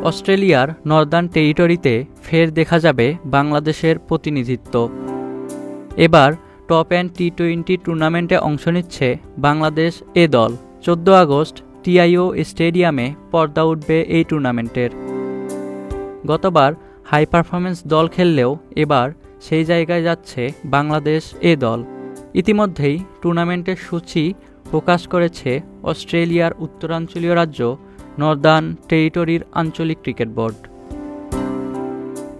অস্ট্রেলিয়ার নর্দার্ন টেরিটরিতে ফের দেখা যাবে বাংলাদেশের প্রতিনিধিত্ব। এবার টপ অ্যান্ড টি-20 টুর্নামেন্টে অংশ নিচ্ছে বাংলাদেশ এ দল। 14 আগস্ট টিআইও স্টেডিয়ামে পর্দা উঠবে এই টুর্নামেন্টের। গতবার হাই পারফরমেন্স দল খেললেও এবার সেই জায়গায় যাচ্ছে বাংলাদেশ এ দল। ইতিমধ্যেই টুর্নামেন্টের সূচি প্রকাশ করেছে অস্ট্রেলিয়ার উত্তরাঞ্চলীয় রাজ্য নর্দার্ন টেরিটরির আঞ্চলিক ক্রিকেট বোর্ড।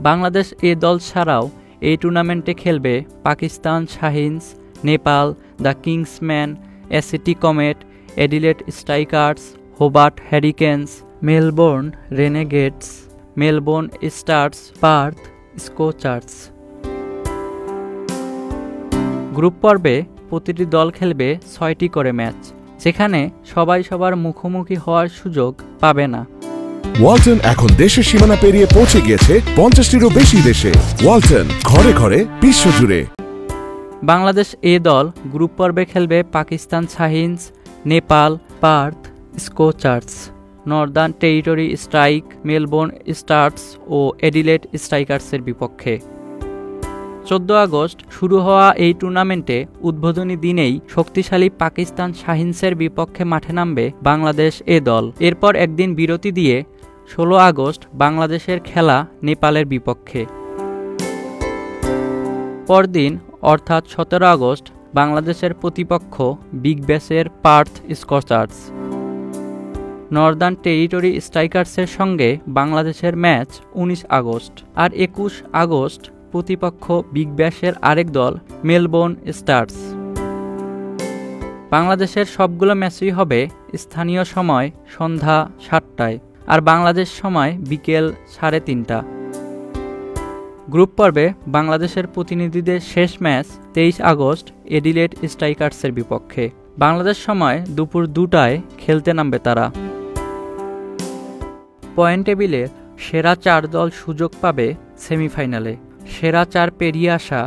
বাংলাদেশ এ দল ছাড়াও এই টুর্নামেন্টে খেলবে Pakistan Shaheens, Nepal, the Kingsman, ACT comet, Adelaide Strikers, Hobart Hurricanes, Melbourne Renegades, Melbourne Stars, Perth Scorchers. Group পর্বে প্রতিটি দল খেলবে 6টি করে ম্যাচ, যেখানে সবাই সবার মুখোমুখি হওয়ার সুযোগ পাবে না। ওয়ালটন এখন দেশের সীমানা পেরিয়ে পৌঁছে গিয়েছে 50টিরও বেশি দেশে। ওয়ালটন, ঘরে ঘরে বিশ্বজুড়ে। বাংলাদেশ এ দল গ্রুপ পর্বে খেলবে Pakistan Shaheens, Nepal, Perth Scorchers, Northern Territory Strike, Melbourne Stars ও অ্যাডিলেড স্ট্রাইকার্সের বিপক্ষে। 14 আগস্ট শুরু হওয়া এই টুর্নামেন্টে উদ্বোধনী দিনেই শক্তিশালী পাকিস্তান শাহিনসের বিপক্ষে মাঠে নামবে বাংলাদেশ এ দল। এরপর একদিন বিরতি দিয়ে 16 আগস্ট বাংলাদেশের খেলা নেপালের বিপক্ষে। পরদিন অর্থাৎ 17 আগস্ট বাংলাদেশের প্রতিপক্ষ বিগ ব্যাশের পার্থ স্কচার্স। নর্দার্ন টেরিটরি স্ট্রাইকার্সের সঙ্গে বাংলাদেশের ম্যাচ 19 আগস্ট। আর 21 আগস্ট প্রতিপক্ষ বিগ ব্যাশের আরেক দল মেলবোর্ন স্টার্স। বাংলাদেশের সবগুলো ম্যাচই হবে স্থানীয় সময় সন্ধ্যা 7টায়, আর বাংলাদেশ সময় বিকেল 3:30। গ্রুপ পর্বে বাংলাদেশের প্রতিনিধিদের শেষ ম্যাচ 23 আগস্ট অ্যাডিলেড স্ট্রাইকার্সের বিপক্ষে। বাংলাদেশ সময় দুপুর 2টায় খেলতে নামবে তারা। পয়েন্ট টেবিলের সেরা 4 দল সুযোগ পাবে সেমিফাইনালে। সেরা 4 পেরিয়ে আসা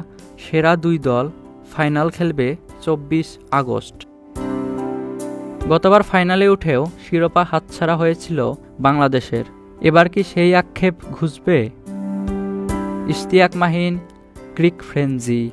সেরা 2 দল ফাইনাল খেলবে 24 আগস্ট। গতবার ফাইনালে উঠেও শিরোপা হাতছাড়া হয়েছিল বাংলাদেশের। এবার কি সেই আক্ষেপ ঘুচবে? ইশতিয়াক মাহিন, ক্রিক ফ্রেঞ্জি।